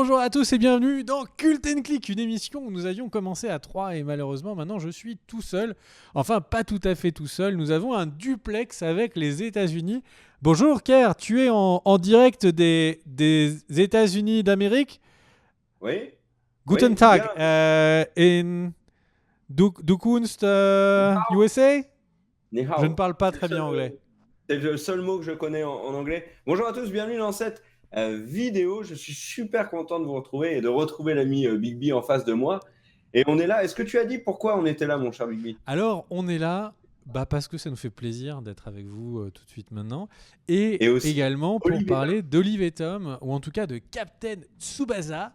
Bonjour à tous et bienvenue dans Cult & Click, une émission où nous avions commencé à 3 et malheureusement maintenant je suis tout seul. Enfin, pas tout à fait tout seul, nous avons un duplex avec les États-Unis. Bonjour Kerr, tu es en direct des États-Unis d'Amérique. Oui, Guten oui, Tag, bien. in du Kunst Ni hao, USA. ni Je ne hao. parle pas très bien anglais. C'est le seul mot que je connais en anglais. Bonjour à tous, bienvenue dans cette vidéo. Je suis super content de vous retrouver et de retrouver l'ami Bigby en face de moi. Et on est là. Est-ce que tu as dit pourquoi on était là, mon cher Bigby? Alors, on est là parce que ça nous fait plaisir d'être avec vous tout de suite maintenant. Et Et aussi également pour Olivier Tom. parler d'Olive et Tom, ou en tout cas de Captain Tsubasa,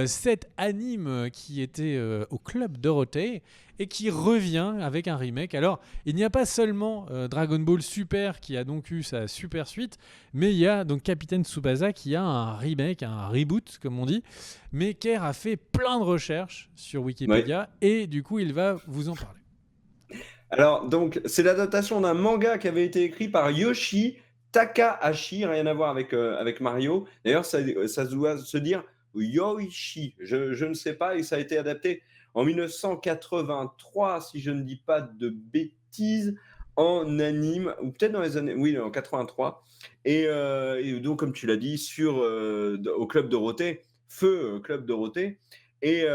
cet anime qui était au Club Dorothée et qui revient avec un remake. Alors, il n'y a pas seulement Dragon Ball Super qui a donc eu sa super suite, mais il y a donc Captain Tsubasa qui a un remake, un reboot comme on dit. Mais Kerr a fait plein de recherches sur Oui. Wikipédia et du coup, il va vous en parler. Alors, donc, c'est l'adaptation d'un manga qui avait été écrit par Yoshi Takahashi, rien à voir avec Mario. D'ailleurs, ça doit se dire Yoichi, je ne sais pas, et ça a été adapté en 1983, si je ne dis pas de bêtises, en anime, ou peut-être dans les années, oui, en 83. Et donc, comme tu l'as dit, au Club Dorothée, Feu Club Dorothée. Et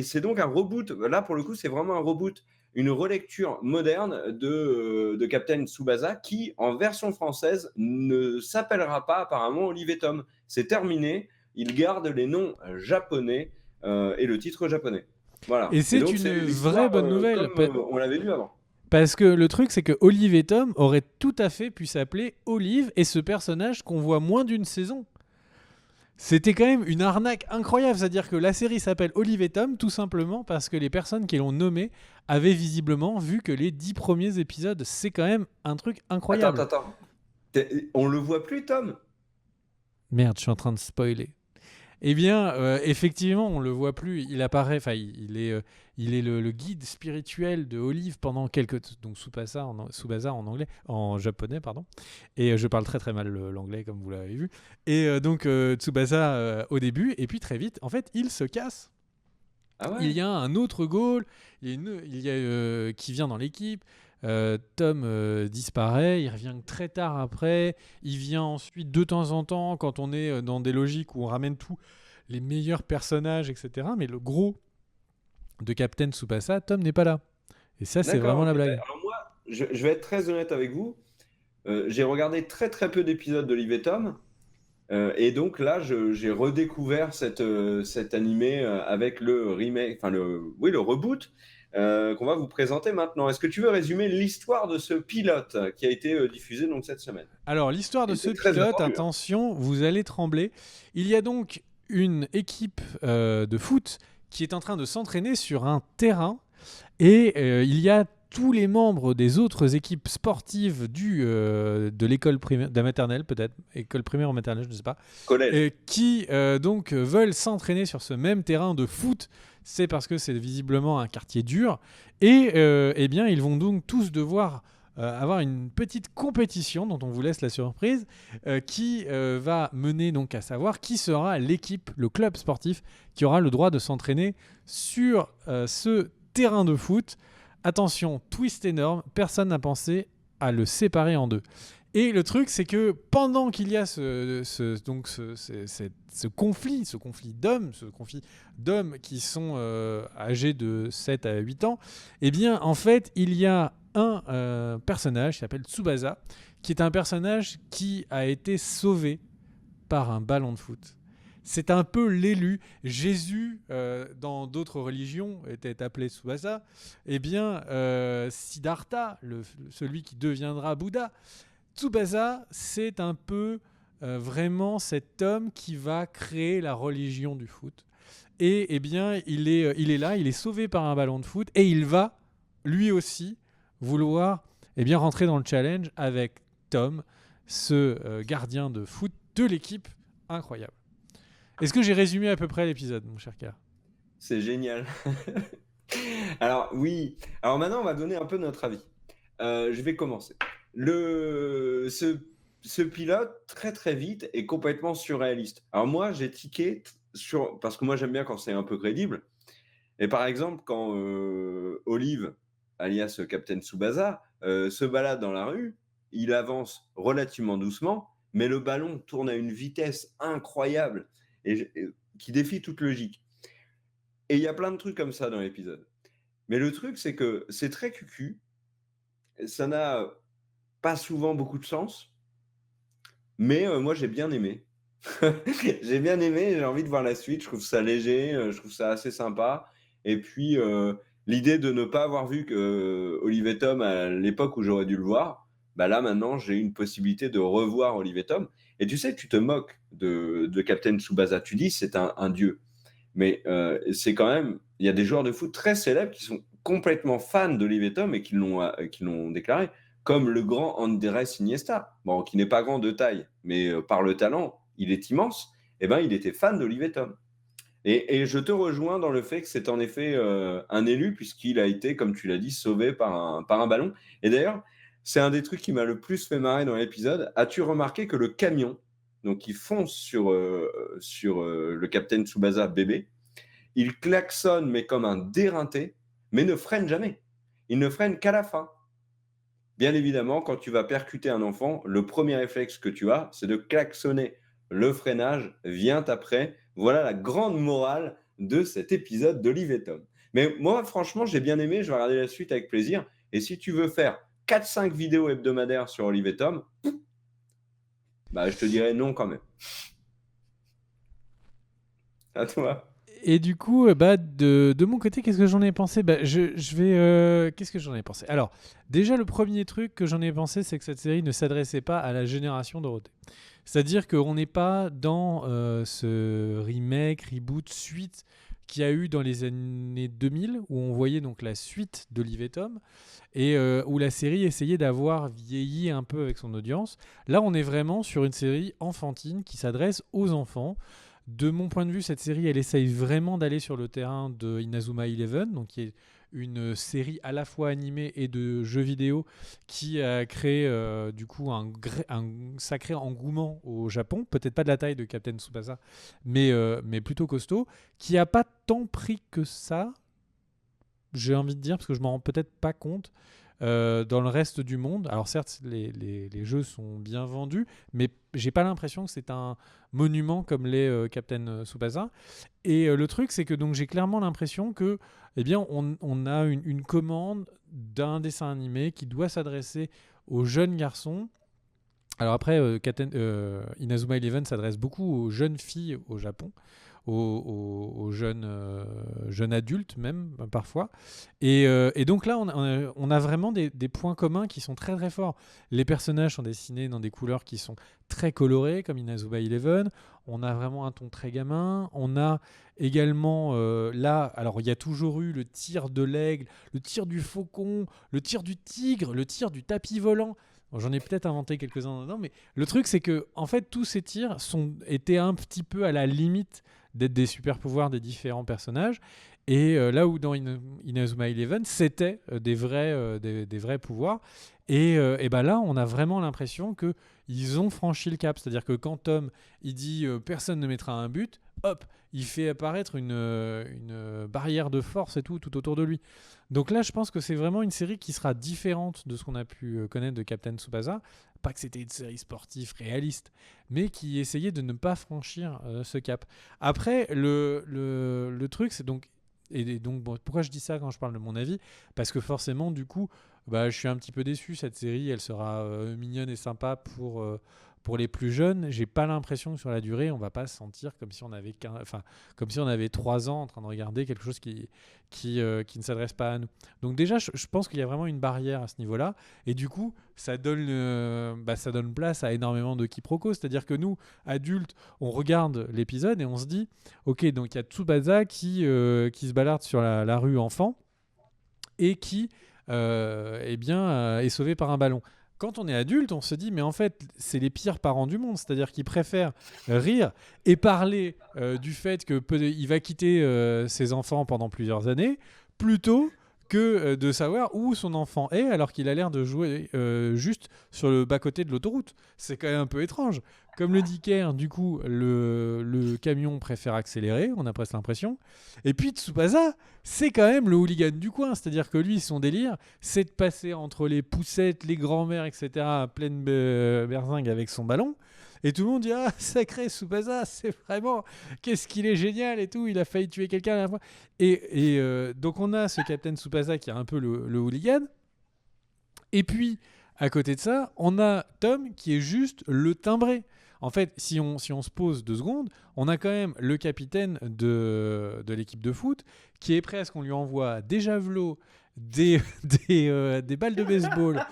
c'est donc un reboot. Là, pour le coup, c'est vraiment un reboot, une relecture moderne de Captain Tsubasa qui, en version française, ne s'appellera pas apparemment Olive et Tom. C'est terminé. Ils gardent les noms japonais et le titre japonais. Voilà. Et Et c'est donc, c'est une vraie l'histoire bonne nouvelle, comme on l'avait vu avant. parce que le truc c'est que Olive et Tom auraient tout à fait pu s'appeler Olive et ce personnage qu'on voit moins d'une saison. C'était quand même une arnaque incroyable, c'est-à-dire que la série s'appelle Olive et Tom tout simplement parce que les personnes qui l'ont nommé avaient visiblement vu que les 10 premiers épisodes. C'est quand même un truc Attends, incroyable. attends, attends. On le voit plus, Tom? Merde, je suis en train de spoiler. Eh bien, effectivement, on le voit plus. Il apparaît, enfin, il est le guide spirituel de Olive pendant donc Tsubasa en anglais, en japonais, pardon. Et je parle très très mal l'anglais, comme vous l'avez vu. Et donc Tsubasa au début, et puis très vite, en fait, il se casse. Ah Il ouais? y a un autre goal, qui vient dans l'équipe. Tom disparaît, il revient très tard après. Il vient ensuite de temps en temps quand on est dans des logiques où on ramène tous les meilleurs personnages, etc. Mais le gros de Captain Tsubasa, Tom n'est pas là. Et ça, c'est D'accord, vraiment ok. la blague. Alors moi, je vais être très honnête avec vous. J'ai regardé très très peu d'épisodes d'Olive et Tom. Et donc là, j'ai redécouvert cet animé avec le remake, enfin oui, le reboot qu'on va vous présenter maintenant. Est-ce que tu veux résumer l'histoire de ce pilote qui a été diffusé donc cette semaine? Alors, l'histoire de Il ce était très pilote, attendu, hein. attention, vous allez trembler. Il y a donc une équipe de foot qui est en train de s'entraîner sur un terrain. Et il y a tous les membres des autres équipes sportives de l'école primaire, de la maternelle peut-être, école primaire ou maternelle, je ne sais pas, Collège. qui donc veulent s'entraîner sur ce même terrain de foot. C'est parce que c'est visiblement un quartier dur. Et eh bien, ils vont donc tous devoir avoir une petite compétition dont on vous laisse la surprise, qui va mener donc à savoir qui sera l'équipe, le club sportif qui aura le droit de s'entraîner sur ce terrain de foot. Attention, twist énorme, personne n'a pensé à le séparer en deux. Et le truc, c'est que pendant qu'il y a ce conflit d'hommes qui sont âgés de 7 à 8 ans, eh bien, en fait, il y a un personnage qui s'appelle Tsubasa, qui est un personnage qui a été sauvé par un ballon de foot. C'est un peu l'élu. Jésus, dans d'autres religions, était appelé Tsubasa. Eh bien, Siddhartha, celui qui deviendra Bouddha, Tsubasa, c'est un peu vraiment cet homme qui va créer la religion du foot. Et eh bien, il est là, il est sauvé par un ballon de foot et il va, lui aussi, vouloir rentrer dans le challenge avec Tom, ce gardien de foot de l'équipe incroyable. Est-ce que j'ai résumé à peu près l'épisode, mon cher K? C'est génial. Alors oui. Alors maintenant, on va donner un peu notre avis. Je vais commencer. Le, ce, ce pilote, très très vite, est complètement surréaliste. Alors moi, j'ai tiqué parce que moi j'aime bien quand c'est un peu crédible. Et par exemple, quand Olive, alias Captain Tsubasa, se balade dans la rue, il avance relativement doucement, mais le ballon tourne à une vitesse incroyable et qui défie toute logique. Et il y a plein de trucs comme ça dans l'épisode. Mais le truc, c'est que c'est très cucu, ça n'a pas souvent beaucoup de sens, mais moi j'ai bien aimé. J'ai bien aimé, j'ai envie de voir la suite, je trouve ça léger, je trouve ça assez sympa et puis, l'idée de ne pas avoir vu que Olive et Tom à l'époque où j'aurais dû le voir, bah, là maintenant j'ai une possibilité de revoir Olive et Tom et tu sais, tu te moques de Captain Tsubasa, tu dis: «C'est un dieu». Mais c'est quand même il y a des joueurs de foot très célèbres qui sont complètement fans d'Olive et Tom et qui l'ont déclaré, comme le grand Andrés Iniesta, bon, qui n'est pas grand de taille, mais par le talent, il est immense. Et ben, il était fan d'Olive et Tom. Et je te rejoins dans le fait que c'est en effet un élu, puisqu'il a été, comme tu l'as dit, sauvé par un ballon. Et d'ailleurs, c'est un des trucs qui m'a le plus fait marrer dans l'épisode. As-tu remarqué que le camion, donc qui fonce sur le Captain Tsubasa bébé, il klaxonne, mais comme un déreinté, mais ne freine jamais. Il ne freine qu'à la fin. Bien évidemment, quand tu vas percuter un enfant, le premier réflexe que tu as, c'est de klaxonner. Le freinage vient après. Voilà la grande morale de cet épisode d'Olive et Tom. Mais moi, franchement, j'ai bien aimé. Je vais regarder la suite avec plaisir. Et si tu veux faire 4-5 vidéos hebdomadaires sur Olive et Tom, bah, je te dirais non quand même. À toi. Et du coup, de mon côté, qu'est-ce que j'en ai pensé? Je vais. Qu'est-ce que j'en ai pensé? Alors, déjà, le premier truc que j'en ai pensé, c'est que cette série ne s'adressait pas à la génération Dorothée. C'est-à-dire qu'on n'est pas dans ce remake, reboot, suite qu'il y a eu dans les années 2000, où on voyait donc la suite d'Olive et Tom, et où la série essayait d'avoir vieilli un peu avec son audience. Là, on est vraiment sur une série enfantine qui s'adresse aux enfants. De mon point de vue, cette série, elle essaye vraiment d'aller sur le terrain de Inazuma Eleven, donc qui est une série à la fois animée et de jeux vidéo qui a créé du coup un sacré engouement au Japon, peut-être pas de la taille de Captain Tsubasa, mais plutôt costaud, qui a pas tant pris que ça, j'ai envie de dire, parce que je m'en rends peut-être pas compte. Dans le reste du monde, alors certes les jeux sont bien vendus, mais j'ai pas l'impression que c'est un monument comme les Captain Tsubasa. Et le truc, c'est que donc j'ai clairement l'impression que, eh bien, on a une commande d'un dessin animé qui doit s'adresser aux jeunes garçons. Alors après, Inazuma Eleven s'adresse beaucoup aux jeunes filles au Japon, aux jeunes adultes même parfois. Et donc là, on a vraiment des points communs qui sont très très forts. Les personnages sont dessinés dans des couleurs qui sont très colorées, comme Inazuma Eleven. On a vraiment un ton très gamin. On a également là, alors il y a toujours eu le tir de l'aigle, le tir du faucon, le tir du tigre, le tir du tapis volant. Bon, j'en ai peut-être inventé quelques-uns dedans, mais le truc c'est que en fait tous ces tirs étaient un petit peu à la limite d'être des super pouvoirs des différents personnages. Et là où dans Inazuma Eleven, c'était des vrais pouvoirs. Et ben là, on a vraiment l'impression qu'ils ont franchi le cap. C'est-à-dire que quand Tom il dit personne ne mettra un but, hop, il fait apparaître une barrière de force et tout autour de lui. Donc là, je pense que c'est vraiment une série qui sera différente de ce qu'on a pu connaître de Captain Tsubasa. Pas que c'était une série sportive réaliste, mais qui essayait de ne pas franchir ce cap. Après, le truc, c'est donc... Et donc, bon, pourquoi je dis ça quand je parle de mon avis? Parce que forcément, du coup, je suis un petit peu déçu. Cette série, elle sera mignonne et sympa pour les plus jeunes. J'ai pas l'impression que sur la durée, on va pas se sentir comme si on avait, comme si on avait 3 ans en train de regarder quelque chose qui ne s'adresse pas à nous. Donc déjà, je pense qu'il y a vraiment une barrière à ce niveau-là. Et du coup, ça donne place à énormément de quiproquos. C'est-à-dire que nous, adultes, on regarde l'épisode et on se dit, ok, donc il y a Tsubasa qui se balade sur la rue enfant et qui est sauvé par un ballon. Quand on est adulte, on se dit, mais en fait, c'est les pires parents du monde. C'est-à-dire qu'ils préfèrent rire et parler du fait qu'il va quitter ses enfants pendant plusieurs années, plutôt que de savoir où son enfant est alors qu'il a l'air de jouer juste sur le bas-côté de l'autoroute. C'est quand même un peu étrange. Comme le dit Kerr, du coup, le camion préfère accélérer, on a presque l'impression. Et puis Tsubasa, c'est quand même le hooligan du coin. C'est-à-dire que lui, son délire, c'est de passer entre les poussettes, les grands-mères, etc., à pleine berzingue avec son ballon. Et tout le monde dit ah sacré Tsubasa, c'est vraiment qu'est-ce qu'il est génial et tout. Il a failli tuer quelqu'un la dernière fois. Donc on a ce Captain Tsubasa qui a un peu le hooligan. Et puis à côté de ça, on a Tom qui est juste le timbré. En fait, si on se pose 2 secondes, on a quand même le capitaine de l'équipe de foot qui est prêt à ce qu'on lui envoie des javelots, des balles de baseball.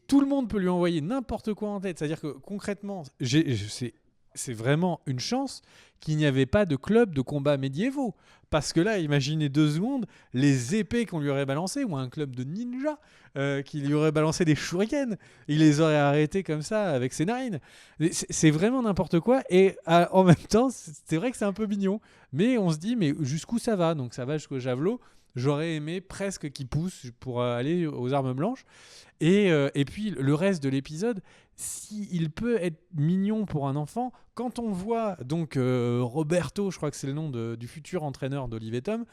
Tout le monde peut lui envoyer n'importe quoi en tête. C'est-à-dire que concrètement, c'est vraiment une chance qu'il n'y avait pas de club de combat médiévaux. Parce que là, imaginez 2 secondes, les épées qu'on lui aurait balancées, ou un club de ninja qui lui aurait balancé des shurikens. Il les aurait arrêtés comme ça avec ses narines. C'est vraiment n'importe quoi. Et en même temps, c'est vrai que c'est un peu mignon. Mais on se dit, mais jusqu'où ça va? Donc ça va jusqu'au javelot. J'aurais aimé presque qu'il pousse pour aller aux armes blanches. Et puis le reste de l'épisode, s'il peut être mignon pour un enfant, quand on voit donc Roberto, je crois que c'est le nom du futur entraîneur d'Olive et Tom,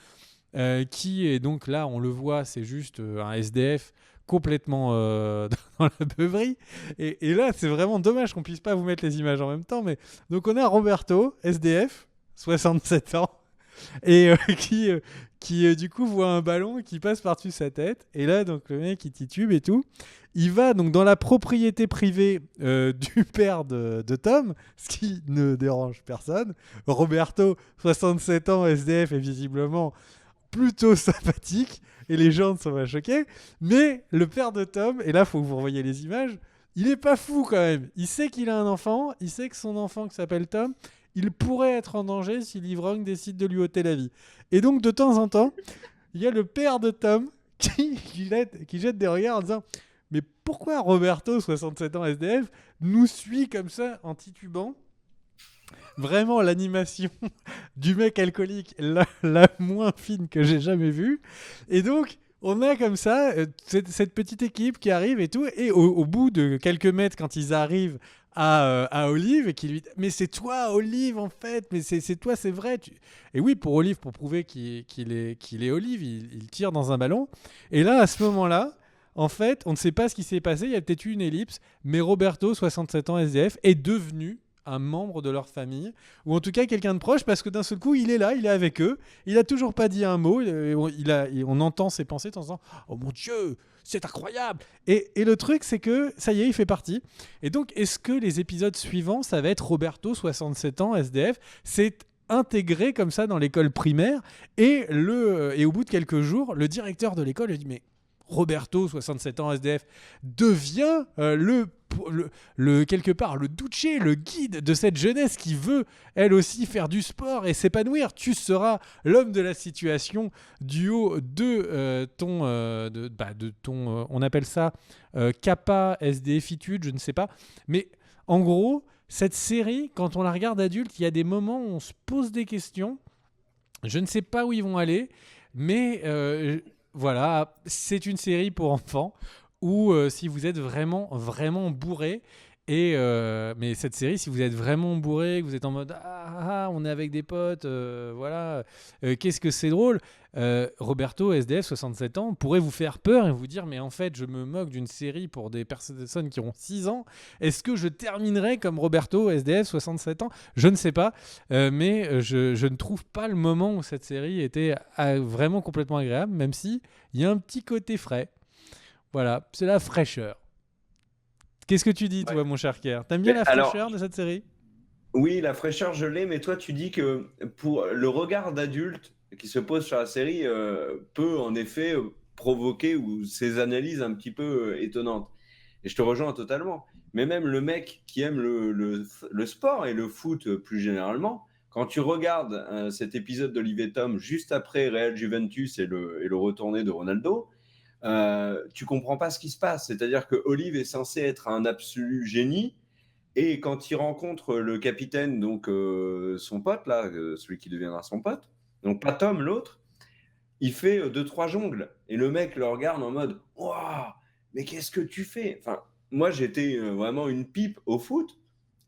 qui est donc là, on le voit, c'est juste un SDF complètement dans la beuverie. Et là, c'est vraiment dommage qu'on puisse pas vous mettre les images en même temps. Mais donc on a Roberto, SDF, 67 ans, et qui du coup voit un ballon qui passe par-dessus sa tête. Et là, donc le mec, il titube et tout. Il va donc dans la propriété privée du père de Tom, ce qui ne dérange personne. Roberto, 67 ans, SDF, est visiblement plutôt sympathique. Et les gens ne sont pas choqués. Mais le père de Tom, et là, il faut que vous revoyiez les images, il est pas fou quand même. Il sait qu'il a un enfant, il sait que son enfant qui s'appelle Tom, il pourrait être en danger si l'ivrogne décide de lui ôter la vie. Et donc, de temps en temps, il y a le père de Tom qui jette des regards en disant mais pourquoi Roberto, 67 ans SDF, nous suit comme ça en titubant? Vraiment l'animation du mec alcoolique la moins fine que j'ai jamais vue. Et donc, on a comme ça cette petite équipe qui arrive et tout. Et au bout de quelques mètres, quand ils arrivent à Olive, et qui lui dit mais c'est toi Olive en fait, mais c'est toi, c'est vrai. Et oui, pour Olive, pour prouver qu'il est Olive, il tire dans un ballon. Et là, à ce moment-là, en fait, on ne sait pas ce qui s'est passé, il y a peut-être eu une ellipse, mais Roberto, 67 ans SDF, est devenu un membre de leur famille, ou en tout cas quelqu'un de proche, parce que d'un seul coup, il est là, il est avec eux, il a toujours pas dit un mot, on entend ses pensées en disant « Oh mon Dieu, c'est incroyable !» Et le truc, c'est que ça y est, il fait partie. Et donc, est-ce que les épisodes suivants, ça va être Roberto, 67 ans, SDF? C'est intégré comme ça dans l'école primaire, et au bout de quelques jours, le directeur de l'école lui dit « Mais Roberto, 67 ans, SDF, devient quelque part le Duce, le guide de cette jeunesse qui veut elle aussi faire du sport et s'épanouir. Tu seras l'homme de la situation du haut de ton, on appelle ça Kappa SDFitude, je ne sais pas. Mais en gros, cette série, quand on la regarde adulte, il y a des moments où on se pose des questions. Je ne sais pas où ils vont aller, mais voilà, c'est une série pour enfants où si vous êtes vraiment, vraiment bourré, mais cette série, si vous êtes vraiment bourré, que vous êtes en mode on est avec des potes, voilà, qu'est-ce que c'est drôle, Roberto, SDF, 67 ans, pourrait vous faire peur et vous dire mais en fait, je me moque d'une série pour des personnes qui ont 6 ans. Est-ce que je terminerai comme Roberto, SDF, 67 ans? Je ne sais pas, mais je ne trouve pas le moment où cette série était vraiment complètement agréable, même si il y a un petit côté frais. Voilà, c'est la fraîcheur. Qu'est-ce que tu dis, toi, mon cher Kerr? T'aimes bien la fraîcheur de cette série? Oui, la fraîcheur, je l'ai, mais toi, tu dis que pour le regard d'adulte qui se pose sur la série peut en effet provoquer ou ces analyses un petit peu étonnantes. Et je te rejoins totalement. Mais même le mec qui aime le sport et le foot plus généralement, quand tu regardes cet épisode d'Olivier Tom juste après Real Juventus et le retourné de Ronaldo, tu comprends pas ce qui se passe. C'est-à-dire que Olive est censé être un absolu génie, et quand il rencontre le capitaine, donc son pote là, celui qui deviendra son pote, donc pas Tom, l'autre, il fait 2-3 jongles. Et le mec le regarde en mode waouh, mais qu'est-ce que tu fais? Enfin, moi, j'étais vraiment une pipe au foot.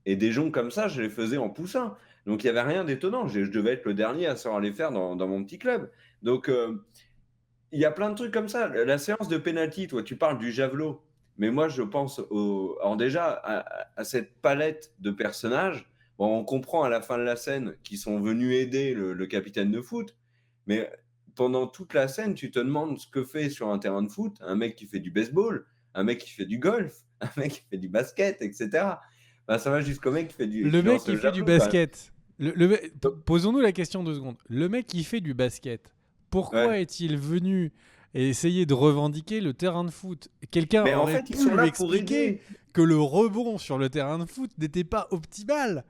Et des jongles comme ça, je les faisais en poussin. Donc il y avait rien d'étonnant. Je devais être le dernier à savoir les faire dans mon petit club. Donc il y a plein de trucs comme ça. La séance de penalty, toi, tu parles du javelot. Mais moi, je pense alors déjà à cette palette de personnages. Bon, on comprend à la fin de la scène qu'ils sont venus aider le capitaine de foot. Mais pendant toute la scène, tu te demandes ce que fait sur un terrain de foot un mec qui fait du baseball, un mec qui fait du golf, un mec qui fait du basket, etc. Ben, ça va jusqu'au mec Le qui mec lance qui le fait du javelot, quand même. basket. Posons-nous la question 2 secondes. Le mec qui fait du basket, pourquoi Ouais. est-il venu essayer de revendiquer le terrain de foot? Quelqu'un Mais en aurait fait, ils pu sont lui là pour expliquer aider. que le rebond sur le terrain de foot n'était pas optimal.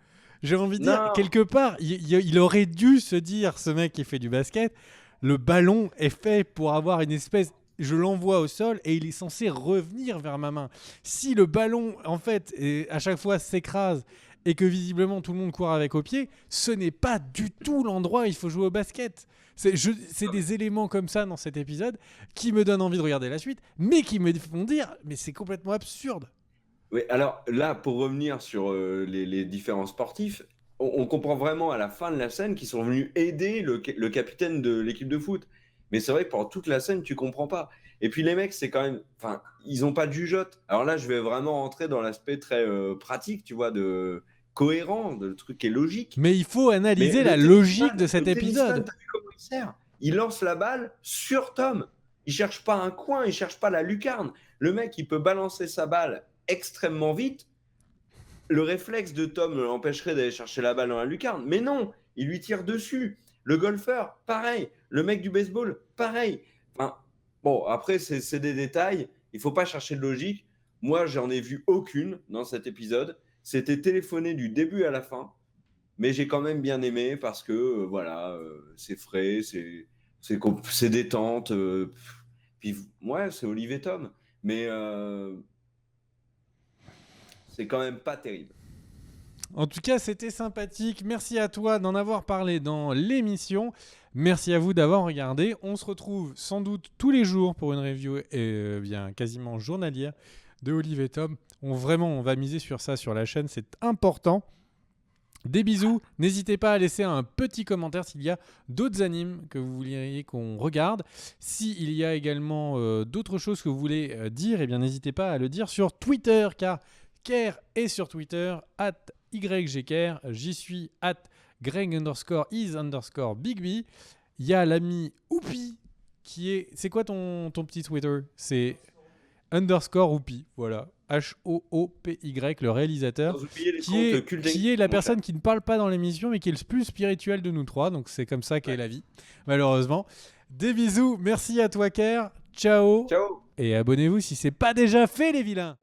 J'ai envie de dire, Non, quelque part, il aurait dû se dire, ce mec qui fait du basket, le ballon est fait pour avoir une espèce... Je l'envoie au sol et il est censé revenir vers ma main. Si le ballon, en fait, à chaque fois s'écrase et que visiblement tout le monde court avec au pied, ce n'est pas du tout l'endroit où il faut jouer au basket. C'est des éléments comme ça dans cet épisode qui me donnent envie de regarder la suite, mais qui me font dire, mais c'est complètement absurde. oui, alors là, pour revenir sur les différents sportifs, on comprend vraiment à la fin de la scène qu'ils sont venus aider le capitaine de l'équipe de foot. Mais c'est vrai que pendant toute la scène, tu comprends pas. Et puis les mecs, c'est quand même, enfin, ils ont pas de jugeote. Alors là, je vais vraiment rentrer dans l'aspect très pratique, tu vois, de cohérent, de le truc qui est logique. Mais il faut Mais analyser la logique de Le cet tennisman, épisode. t'as vu comment il sert? Il lance la balle sur Tom. Il cherche pas un coin, il cherche pas la lucarne. Le mec, il peut balancer sa balle extrêmement vite. Le réflexe de Tom l'empêcherait d'aller chercher la balle dans la lucarne. Mais non, il lui tire dessus. Le golfeur, pareil. Le mec du baseball, pareil. Enfin, bon, après, c'est des détails. Il faut pas chercher de logique. Moi, j'en ai vu aucune dans cet épisode. C'était téléphoné du début à la fin. Mais j'ai quand même bien aimé parce que, voilà, c'est frais, c'est détente. Puis, ouais, c'est Olivier Tom. Mais c'est quand même pas terrible. En tout cas, c'était sympathique. Merci à toi d'en avoir parlé dans l'émission. Merci à vous d'avoir regardé. On se retrouve sans doute tous les jours pour une review bien quasiment journalière de Olive et Tom. On va miser sur ça sur la chaîne, c'est important. Des bisous. N'hésitez pas à laisser un petit commentaire s'il y a d'autres animes que vous voudriez qu'on regarde. S'il y a également d'autres choses que vous voulez dire, eh bien n'hésitez pas à le dire sur Twitter, car Care est sur Twitter, @YGCare. J'y suis, @Greg_is_Big B. Il y a l'ami Oupi qui est... C'est quoi ton petit Twitter? C'est _Oupi, voilà. HOOPY, le réalisateur, Sans oublier les qui comptes est, Cult qui est la mon cher. personne qui ne parle pas dans l'émission, mais qui est le plus spirituel de nous trois. Donc c'est comme ça qu'est la vie, malheureusement. Des bisous, merci à toi, Care. Ciao. Ciao. Et abonnez-vous si c'est pas déjà fait, les vilains.